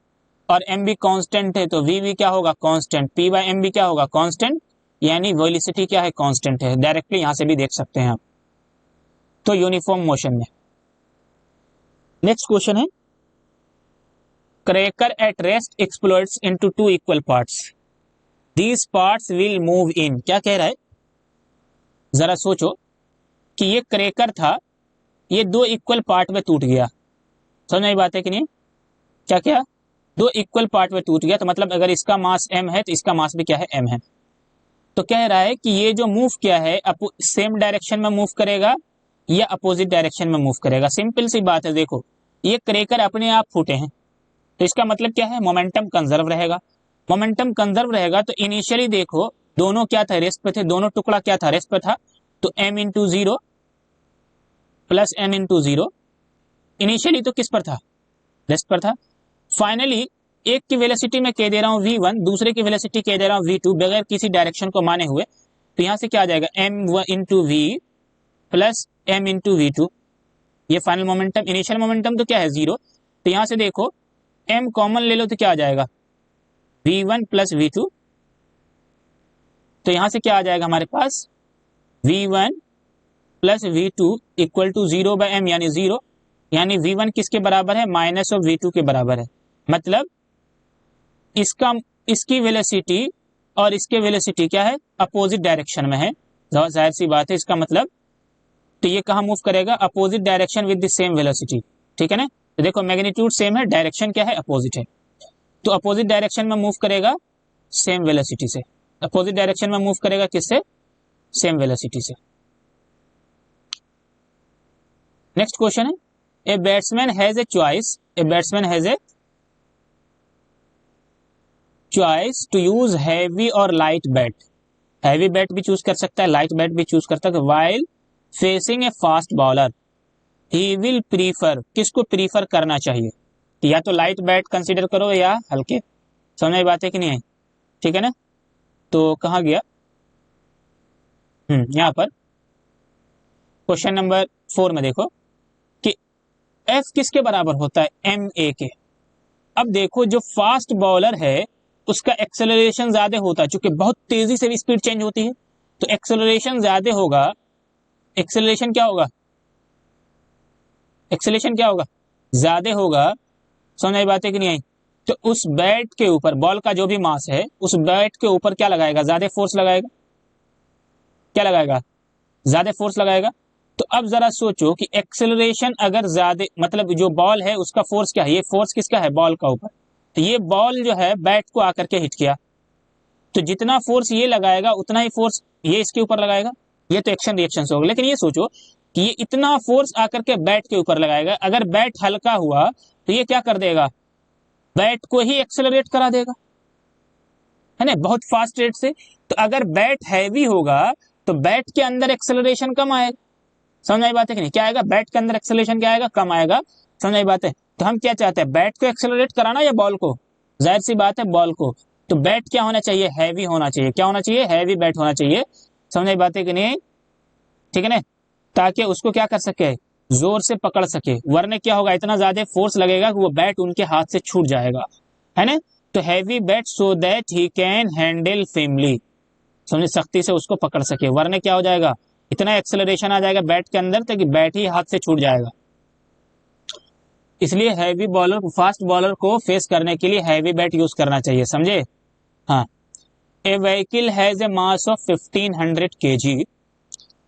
Speaker 1: और एम भी कांस्टेंट है, तो वी भी क्या होगा, कांस्टेंट, P बाय एम भी क्या होगा, कांस्टेंट, यानी वेलोसिटी क्या है, कांस्टेंट है। डायरेक्टली यहां से भी देख सकते हैं आप, तो यूनिफॉर्म मोशन में। नेक्स्ट क्वेश्चन है, cracker at rest explodes into two equal parts, these parts will move in. क्या कह रहा है, जरा सोचो कि ये क्रैकर था, ये दो इक्वल पार्ट में टूट गया, समझ में बात है कि नहीं, क्या क्या, दो इक्वल पार्ट में टूट गया, तो मतलब अगर इसका मास m है तो इसका मास भी क्या है, m है। तो कह रहा है कि ये जो मूव किया है सेम डायरेक्शन में मूव करेगा या अपोजिट डायरेक्शन में मूव करेगा। सिंपल सी बात है, देखो ये क्रैकर अपने आप फूटे हैं, तो इसका मतलब क्या है, मोमेंटम कंजर्व रहेगा। मोमेंटम कंजर्व रहेगा तो इनिशियली देखो दोनों क्या था, रेस्ट पे थे, दोनों टुकड़ा क्या था, रेस्ट पे था, तो m into zero plus n into zero, initially तो किस पर था, रेस्ट पर था। फाइनली एक की वेलोसिटी में कह दे रहा हूं v1, दूसरे की वेलोसिटी कह दे रहा हूं v2, बगैर किसी डायरेक्शन को माने हुए, तो यहां से क्या आ जाएगा, m into v plus m into v2, ये फाइनल मोमेंटम, इनिशियल मोमेंटम तो क्या है, जीरो, तो यहां से देखो m कॉमन ले लो तो क्या आ जाएगा, v1 प्लस v2, तो यहां से क्या आ जाएगा हमारे पास, v1 plus v2 equal to zero by m, यानी जीरो, यानी v1 किसके बराबर है, माइनस ऑफ v2 के बराबर है। मतलब इसका, इसकी वेलोसिटी और इसके वेलोसिटी क्या है, अपोजिट डायरेक्शन में है, जाहिर सी बात है, इसका मतलब तो ये कहां मूव करेगा, opposite direction with the same velocity, ठीक है ना। तो देखो मैग्नीट्यूड सेम है, डायरेक्शन क्या है, अपोजिट है, तो अपोजिट डायरेक्शन में मूव करेगा सेम वेलोसिटी से, अपोजिट डायरेक्शन में मूव करेगा किससे, सेम वेलोसिटी से। नेक्स्ट क्वेश्चन है, a batsman has a choice to use heavy और लाइट बैट। हैवी बैट भी चूज कर सकता है, लाइट बैट भी चूज कर सकता है। While facing A fast bowler he will prefer, किसको प्रीफर करना चाहिए? या तो लाइट बैट कंसीडर करो या हल्के। समझ में बात है कि नहीं है? ठीक है ना। तो कहाँ गया, यहाँ पर क्वेश्चन नंबर 4 में देखो कि एफ किसके बराबर होता है? एम ए के। अब देखो जो फास्ट बॉलर है उसका एक्सेलरेशन ज्यादा होता है, चूंकि बहुत तेजी से भी स्पीड चेंज होती है, तो एक्सेलरेशन ज्यादा होगा। एक्सेलरेशन क्या होगा? एक्सेलरेशन क्या होगा? ज्यादा होगा। समझ में बात है कि नहीं आई? तो उस बैट के ऊपर, बॉल का जो भी मास है उस बैट के ऊपर क्या लगाएगा? ज्यादा फोर्स लगाएगा। क्या लगाएगा? ज्यादा फोर्स लगाएगा। तो अब जरा सोचो कि एक्सेलरेशन अगर ज्यादा, मतलब जो बॉल है उसका फोर्स क्या है? ये फोर्स किसका है? बॉल का ऊपर। तो ये बॉल जो है बैट को आकर के हिट किया, तो जितना फोर्स ये लगाएगा उतना ही फोर्स ये इसके ऊपर लगाएगा। ये तो एक्शन रिएक्शन से होगा। लेकिन ये सोचो कि ये इतना फोर्स आकर के बैट के ऊपर लगाएगा, अगर बैट हल्का हुआ तो ये क्या कर देगा? बैट को ही एक्सेलरेट करा देगा, है ना, बहुत फास्ट रेट से। तो अगर बैट हैवी होगा तो बैट के अंदर एक्सेलरेशन कम आएगा। समझ आई बात है कि नहीं? क्या आएगा? बैट के अंदर एक्सेलरेशन क्या आएगा? कम आएगा। समझ आई बात है? तो हम क्या चाहते हैं? बैट को एक्सेलरेट कराना या बॉल को? जाहिर सी बात है बॉल को। तो बैट क्या होना चाहिए? हैवी होना चाहिए। क्या होना चाहिए? हैवी बैट होना चाहिए। समझ आई बात है कि नहीं? ठीक है ना, ताकि उसको क्या कर सके? जोर से पकड़ सके। वरना क्या होगा? इतना ज्यादा फोर्स लगेगा कि वो बैट उनके हाथ से छूट जाएगा, है ना। तो heavy bat so that he can handle family, समझे, सख्ती से उसको पकड़ सके। वरना क्या हो जाएगा? इतना एक्सेलरेशन आ जाएगा बैट के अंदर तक कि बैट ही हाथ से छूट जाएगा। इसलिए हैवी बॉलर, फास्ट बॉलर को फेस करने के लिए हैवी बैट यूज करना चाहिए, समझे। हाँ, a vehicle has a mass of 1500 kg।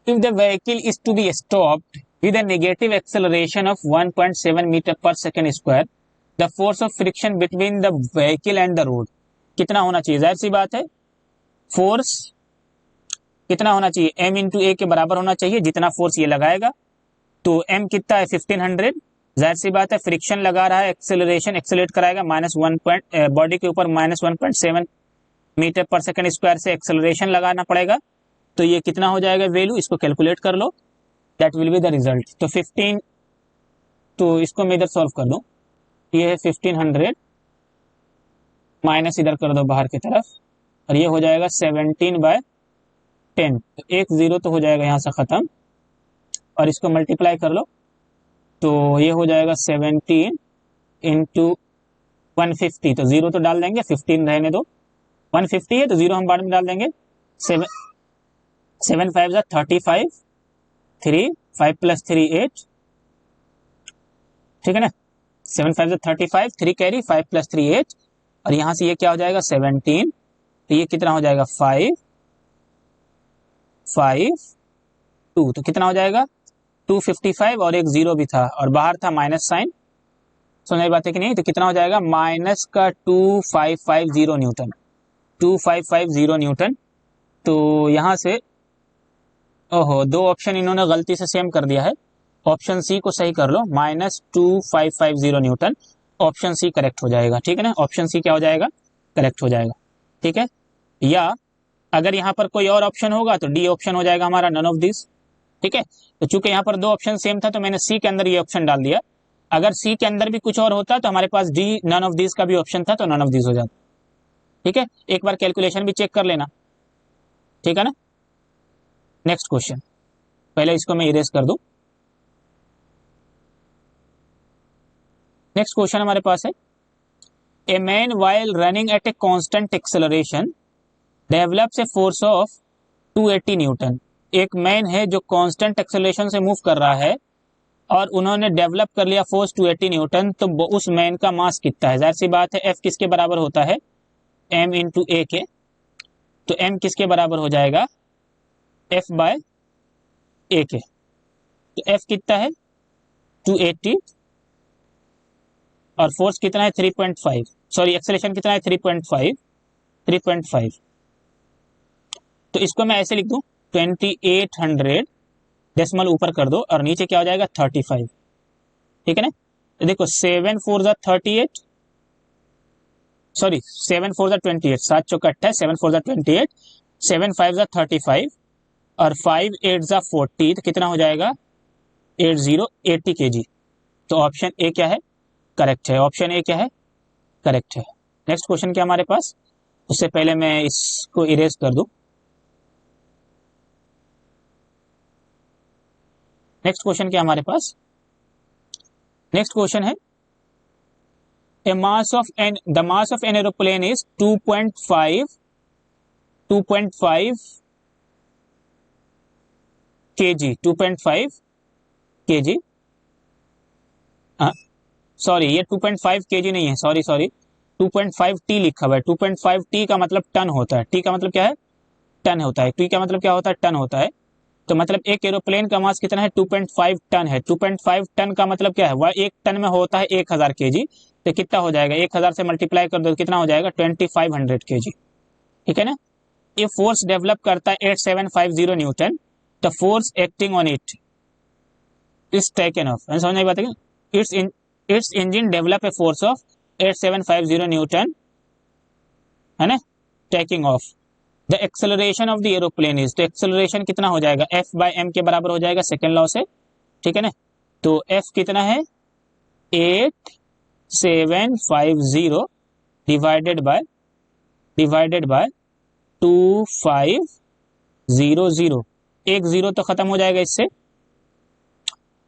Speaker 1: If the vehicle is to be stopped with a negative acceleration of 1.7 metre per second square, the force of friction between the vehicle and the road कितना होना चाहिए? जाहिर सी बात है force कितना होना चाहिए? m इंटू ए के बराबर होना चाहिए, जितना फोर्स ये लगाएगा। तो m कितना है? 1500। जाहिर सी बात है फ्रिक्शन लगा रहा है, एक्सेलरेशन एक्सेलरेट कराएगा बॉडी के ऊपर -1.7 मीटर पर सेकेंड स्क्वायर से एक्सेलरेशन लगाना पड़ेगा। तो ये कितना हो जाएगा वैल्यू? इसको कैलकुलेट कर लो, that will be the result. तो 15, तो इसको मैं इधर सॉल्व कर दूं। ये है 1500 माइनस इधर कर दो बाहर की तरफ, और ये हो जाएगा 17/10। तो एक जीरो तो हो जाएगा यहाँ से खत्म, और इसको मल्टीप्लाई कर लो तो ये हो जाएगा 17 इंटू 150। तो जीरो तो डाल देंगे, 15 रहने दो। 150 है तो जीरो हम बाद में डाल देंगे। 7 5 35, 3 5 + 3 8, ठीक है ना। 7 5 35, 3 कैरी, 5 + 3 8, और यहां से ये क्या हो जाएगा? 17। तो ये कितना हो जाएगा? 5 5 2, तो कितना हो जाएगा? 255, और एक जीरो भी था और बाहर था माइनस साइन। समझ बात है कि नहीं? तो कितना हो जाएगा? माइनस का 2550 न्यूटन, 2550 न्यूटन। तो यहां से ओहो, दो ऑप्शन इन्होंने गलती से सेम कर दिया है। ऑप्शन सी को सही कर लो, -2550 न्यूटन। ऑप्शन सी करेक्ट हो जाएगा, ठीक है ना। ऑप्शन सी क्या हो जाएगा? करेक्ट हो जाएगा, ठीक है। या अगर यहाँ पर कोई और ऑप्शन होगा तो डी ऑप्शन हो जाएगा हमारा, नन ऑफ दिस, ठीक है। तो चूंकि यहाँ पर दो ऑप्शन सेम था तो मैंने सी के अंदर ये ऑप्शन डाल दिया। अगर सी के अंदर भी कुछ और होता तो हमारे पास डी नन ऑफ दिस का भी ऑप्शन था, तो नन ऑफ दिस हो जाता, ठीक है। एक बार कैलकुलेशन भी चेक कर लेना, ठीक है ना। नेक्स्ट क्वेश्चन, पहले इसको मैं इरेज कर दूं। नेक्स्ट क्वेश्चन हमारे पास है, a man while running at a constant acceleration develops a force of 280 Newton. एक मैन है जो कांस्टेंट एक्सेलरेशन से मूव कर रहा है और उन्होंने डेवलप कर लिया फोर्स 280 न्यूटन। तो उस मैन का मास कितना है? जाहिर सी बात है एफ किसके बराबर होता है? m इंटू ए के। तो m किसके बराबर हो जाएगा? f बाय ए के। तो f कितना है? 280, और फोर्स कितना है? 3.5, सॉरी एक्सेलरेशन कितना है? 3.5। तो इसको मैं ऐसे लिख दूं, 2800 डेसिमल ऊपर कर दो और नीचे क्या हो जाएगा 35, ठीक है ना। तो देखो 7 4 जा 38, सॉरी 7 4 जा 28, 7 चौका 28, 7 4 जा 28, 7 5 जा 35 और 5 8 जा 40, तो कितना हो जाएगा 80 kg। तो ऑप्शन ए क्या है, करेक्ट है। ऑप्शन ए क्या है, करेक्ट है। नेक्स्ट क्वेश्चन क्या हमारे पास, उससे पहले मैं इसको इरेज कर दूं। नेक्स्ट क्वेश्चन क्या हमारे पास, नेक्स्ट क्वेश्चन है the mass of an aeroplane is 2.5 kg, 2.5 kg, sorry ये 2.5 kg नहीं है, सॉरी 2.5 t लिखा हुआ है। 2.5 t का मतलब टन होता है, t का मतलब क्या है, टन होता है। t का मतलब क्या होता है, टन होता है। तो मतलब एक एरोप्लेन का मास कितना है, 2.5 टन है। 2.5 टन का मतलब क्या है, वह एक टन में होता है 1000 kg। तो कितना हो जाएगा, 1000 से मल्टीप्लाई कर दो तो कितना हो जाएगा 2500 kg, ठीक है ना। ये फोर्स डेवलप करता है 8750 Newton, the force acting on it is taken of, समझ नहीं बात है। It's engine develop a force of 8750 Newton, है ना, taking of. The acceleration of the aeroplane is, तो एक्सेलरेशन कितना हो जाएगा, एफ बाय एम के बराबर हो जाएगा सेकेंड लॉ से, ठीक है ना। तो एफ कितना है 8750 डिवाइडेड बाय 2500, एक जीरो तो खत्म हो जाएगा इससे।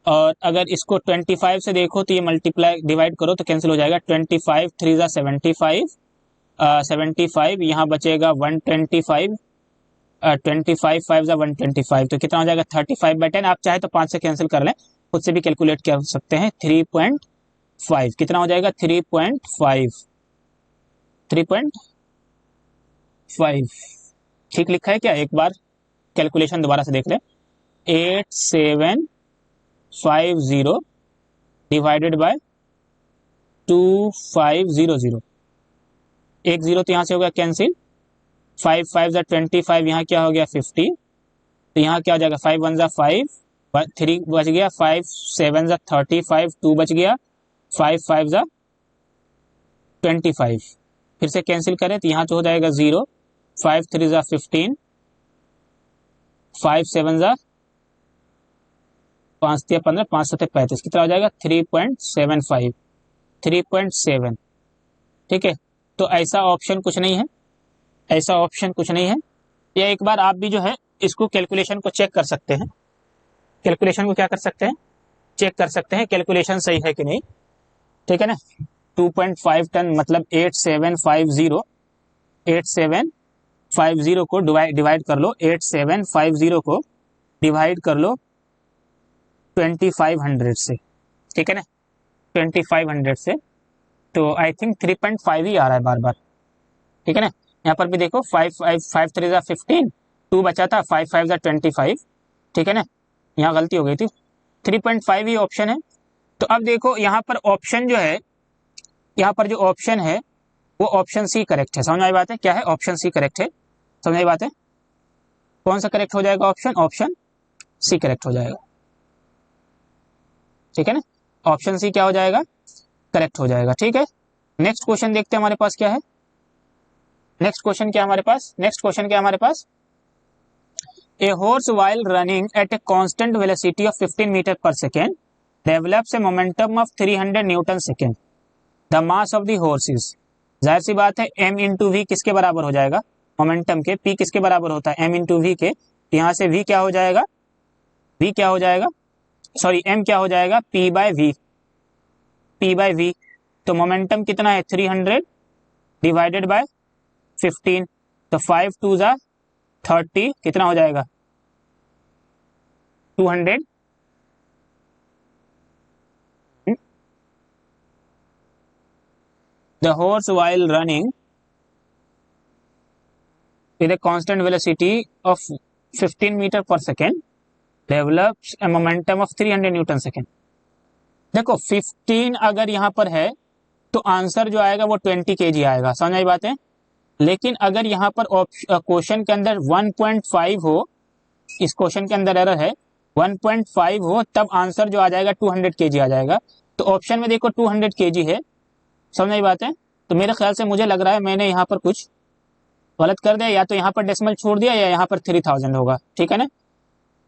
Speaker 1: और अगर इसको 25 से देखो तो ये मल्टीप्लाई डिवाइड करो तो कैंसिल हो जाएगा, 25 3 जा 75, 75 यहाँ बचेगा 125, 25 5 जा 125, तो कितना हो जाएगा 35/10। आप चाहे तो 5 से कैंसिल कर लें, खुद से भी कैलकुलेट कर सकते हैं। 3.5 कितना हो जाएगा 3.5 ठीक लिखा है क्या, एक बार कैलकुलेशन दोबारा से देख लें। 8750 डिवाइडेड बाय 2500, एक जीरो तो यहाँ से हो गया कैंसिल, 5 5 जा 25, यहाँ क्या हो गया 50, तो यहाँ क्या हो जाएगा 5 1 जा 5, 3 बच गया, 5 7 जा 35, 2 बच गया, 5 5 जा 25, फिर से कैंसिल करें तो यहाँ तो हो जाएगा 0, 5 3 जा 15, 5 7 जा 5 15, 5 7 35, कितना हो जाएगा 3.75, 3.7, ठीक है। तो ऐसा ऑप्शन कुछ नहीं है, ऐसा ऑप्शन कुछ नहीं है। या एक बार आप भी जो है इसको कैलकुलेशन को चेक कर सकते हैं, कैलकुलेशन को क्या कर सकते हैं, चेक कर सकते हैं कैलकुलेशन सही है कि नहीं, ठीक है ना। 2.5 टन मतलब 8750 को डिवाइड कर लो, 8750 को डिवाइड कर लो 2500 से, ठीक है ना, 2500 से। तो आई थिंक 3.5 ही आ रहा है बार बार, ठीक है ना। यहाँ पर भी देखो 5 5 3 जा 15, 2 बचा था, 5 5 जा 25, ठीक है ना, यहाँ गलती हो गई थी, 3.5 ही ऑप्शन है। तो अब देखो यहाँ पर ऑप्शन जो है, यहाँ पर जो ऑप्शन है वो ऑप्शन सी करेक्ट है, समझ आई बात है, क्या है ऑप्शन सी करेक्ट है, समझ आई बात है। कौन सा करेक्ट हो जाएगा ऑप्शन, ऑप्शन सी करेक्ट हो जाएगा, ठीक है ना, ऑप्शन सी क्या हो जाएगा, करेक्ट हो जाएगा, ठीक है। नेक्स्ट क्वेश्चन देखते हैं हमारे पास क्या है, नेक्स्ट क्वेश्चन क्या हमारे पास, नेक्स्ट क्वेश्चन क्या हमारे पास, a horse while running at a constant velocity of 15 metre per second develops a momentum of 300 newton second, the mass of the horse is, जाहिर सी बात है m इंटू वी किसके बराबर हो जाएगा, मोमेंटम के, p किसके बराबर होता है m इंटू वी के, यहाँ से v क्या हो जाएगा, v क्या हो जाएगा, सॉरी m क्या हो जाएगा p बाय v, तो मोमेंटम कितना है 300 डिवाइडेड बाय 15, तो 5 2 जा 30, कितना हो जाएगा 200, the horse while running with a constant velocity of 15 meter per second develops a momentum of 300 newton second. देखो 15 अगर यहाँ पर है तो आंसर जो आएगा वो 20 kg आएगा, समझ आई बात है। लेकिन अगर यहाँ पर क्वेश्चन के अंदर 1.5 हो, इस क्वेश्चन के अंदर एरर है, 1.5 हो तब आंसर जो आ जाएगा 200 kg आ जाएगा। तो ऑप्शन में देखो 200 kg है, समझ आई बात है। तो मेरे ख्याल से मुझे लग रहा है मैंने यहाँ पर कुछ गलत कर दिया, या तो यहाँ पर डेसिमल छोड़ दिया या यहाँ पर 3000 होगा, ठीक है ना।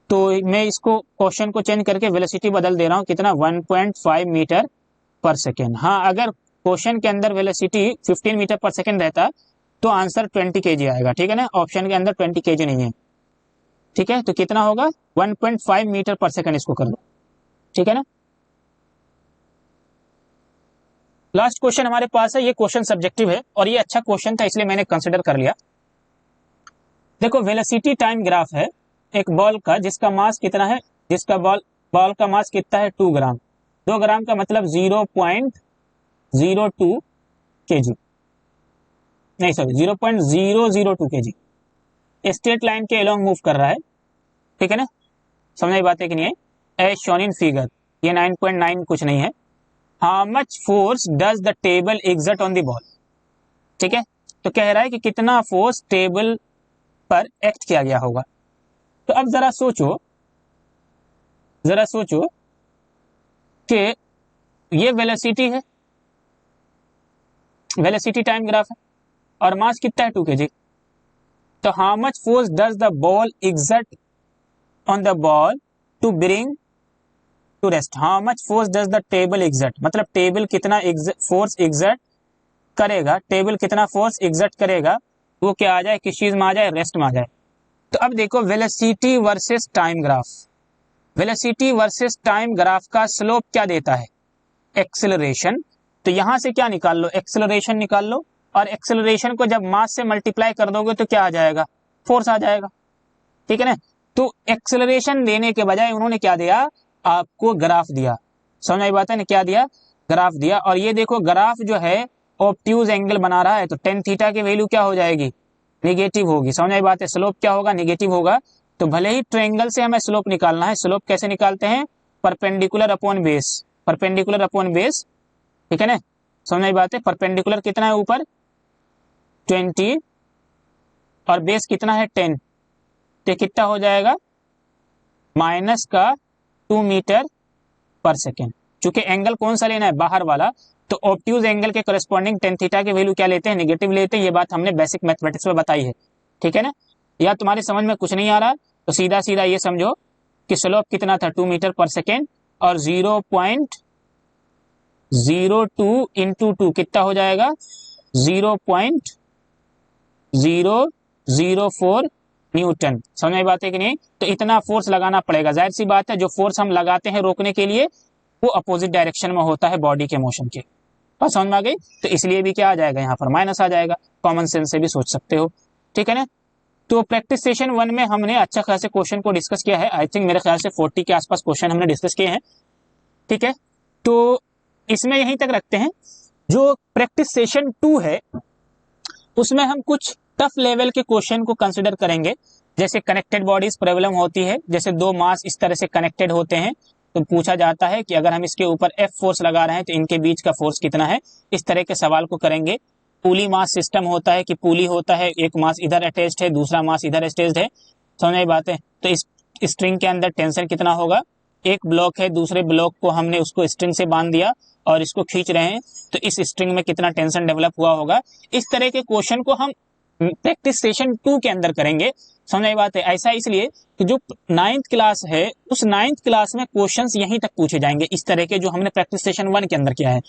Speaker 1: तो मैं इसको क्वेश्चन को चेंज करके वेलोसिटी बदल दे रहा हूँ, कितना 1.5 मीटर पर सेकेंड। हाँ, अगर क्वेश्चन के अंदर वेलोसिटी 15 मीटर पर सेकेंड रहता तो आंसर 20 kg आएगा, ठीक है ना। ऑप्शन के अंदर 20 kg नहीं है, ठीक है। तो कितना होगा 1.5 मीटर पर सेकेंड, इसको कर दो, ठीक है ना। लास्ट क्वेश्चन हमारे पास है, ये क्वेश्चन सब्जेक्टिव है और ये अच्छा क्वेश्चन था इसलिए मैंने कंसिडर कर लिया। देखो वेलोसिटी टाइम ग्राफ है एक बॉल का जिसका मास कितना है, जिसका बॉल का मास कितना है 2 ग्राम। 2 ग्राम का मतलब 0.02 kg, नहीं सॉरी 0.002 kg स्ट्रेट लाइन के अलोंग मूव कर रहा है, ठीक है ना। समझ आई बात है कि नहीं है। एज शोन इन फिगर, ये 9.9 कुछ नहीं है। How much force does the table exert on the ball, ठीक है। तो कह रहा है कि कितना फोर्स टेबल पर एक्ट किया गया होगा। तो अब जरा सोचो कि ये वेलोसिटी है, वेलोसिटी टाइम ग्राफ है और मास कितना है 2 kg। तो how much force does the ball exert on the ball to bring to rest. How much force does the table exert, मतलब टेबल कितना फोर्स एक्सर्ट करेगा, टेबल कितना फोर्स एक्सर्ट करेगा, वो क्या आ जाए, किस चीज में आ जाए, रेस्ट में आ जाए। तो अब देखो velocity versus time graph, velocity versus time graph का स्लोप क्या देता है, एक्सेलरेशन। तो यहां से क्या निकाल लो, एक्सेलरेशन निकाल लो, और एक्सेलरेशन को जब मास से मल्टीप्लाई कर दोगे तो क्या आ जाएगा, फोर्स आ जाएगा, ठीक है ना। तो एक्सेलरेशन देने के बजाय उन्होंने क्या दिया, आपको ग्राफ दिया। समझ आई बात है ना, क्या दिया, ग्राफ दिया। और ये देखो ग्राफ जो है ऑब्ट्यूज एंगल बना रहा है, तो टेन थीटा की वैल्यू क्या हो जाएगी, नेगेटिव होगी। समझ आई बात है, स्लोप क्या होगा, नेगेटिव होगा। तो भले ही ट्रायंगल से हमें स्लोप निकालना है, स्लोप कैसे निकालते हैं, perpendicular upon base, perpendicular upon base, ठीक है ना। समझ आई बात है, परपेंडिकुलर कितना है ऊपर 20 और बेस कितना है 10, तो कितना हो जाएगा माइनस का 2 मीटर पर सेकेंड। चूंकि एंगल कौन सा लेना है, बाहर वाला, तो ऑब्ट्यूज एंगल के करस्पॉन्डिंग टेन थीटा की वैल्यू क्या लेते हैं, नेगेटिव लेते हैं। ये बात हमने बेसिक मैथमेटिक्स में बताई है, ठीक है ना। या तुम्हारे समझ में कुछ नहीं आ रहा तो सीधा सीधा ये समझो कि स्लोप कितना था 2 मीटर पर सेकेंड, और 0.02 इंटू 2 कितना हो जाएगा 0.004 न्यूटन। समझ में बात है कि नहीं। तो इतना फोर्स लगाना पड़ेगा, जाहिर सी बात है जो फोर्स हम लगाते हैं रोकने के लिए वो अपोजिट डायरेक्शन में होता है बॉडी के मोशन के। बात समझ में आ गई। तो इसलिए भी क्या आ जाएगा, यहाँ पर माइनस आ जाएगा, कॉमन सेंस से भी सोच सकते हो, ठीक है ना। तो प्रैक्टिस सेशन 1 में हमने अच्छा खासे क्वेश्चन को डिस्कस किया है। आई थिंक मेरे ख्याल से 40 के आसपास क्वेश्चन हमने डिस्कस किए हैं, ठीक है। तो इसमें यहीं तक रखते हैं। जो प्रैक्टिस सेशन 2 है उसमें हम कुछ टफ लेवल के क्वेश्चन को कंसिडर करेंगे, जैसे कनेक्टेड बॉडीज प्रॉब्लम होती है, जैसे दो मास इस तरह से कनेक्टेड होते हैं तो पूछा जाता है कि अगर हम इसके ऊपर F फोर्स लगा रहे हैं तो इनके बीच का फोर्स कितना है, इस तरह के सवाल को करेंगे। पुली मास सिस्टम होता है कि पुली होता है, एक मास इधर अटैच्ड है दूसरा मास इधर अटैच्ड है, समझ आई बात है। तो इस स्ट्रिंग के अंदर टेंशन कितना होगा, एक ब्लॉक है दूसरे ब्लॉक को हमने उसको स्ट्रिंग से बांध दिया और इसको खींच रहे हैं, तो इस स्ट्रिंग में कितना टेंशन डेवलप हुआ होगा। इस तरह के क्वेश्चन को हम प्रैक्टिस सेशन 2 के अंदर करेंगे, समझ आई बात है। ऐसा इसलिए कि जो 9th क्लास है उस 9th क्लास में क्वेश्चंस यहीं तक पूछे जाएंगे इस तरह के जो हमने प्रैक्टिस सेशन 1 के अंदर किया है,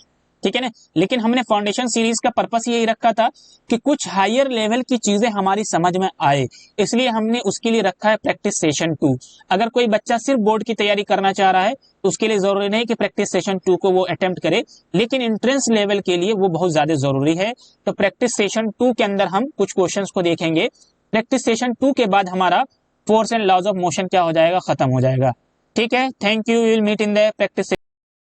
Speaker 1: ठीक है ना। लेकिन हमने फाउंडेशन सीरीज का पर्पस यही रखा था कि कुछ हायर लेवल की चीजें हमारी समझ में आए, इसलिए हमने उसके लिए रखा है प्रैक्टिस सेशन 2। अगर कोई बच्चा सिर्फ बोर्ड की तैयारी करना चाह रहा है तो उसके लिए जरूरी नहीं कि प्रैक्टिस सेशन 2 को वो अटेम्प्ट करे, लेकिन एंट्रेंस लेवल के लिए वो बहुत ज्यादा जरूरी है। तो प्रैक्टिस सेशन 2 के अंदर हम कुछ क्वेश्चंस को देखेंगे। प्रैक्टिस सेशन 2 के बाद हमारा force and laws of motion क्या हो जाएगा, खत्म हो जाएगा, ठीक है। Thank you, will meet in the practice.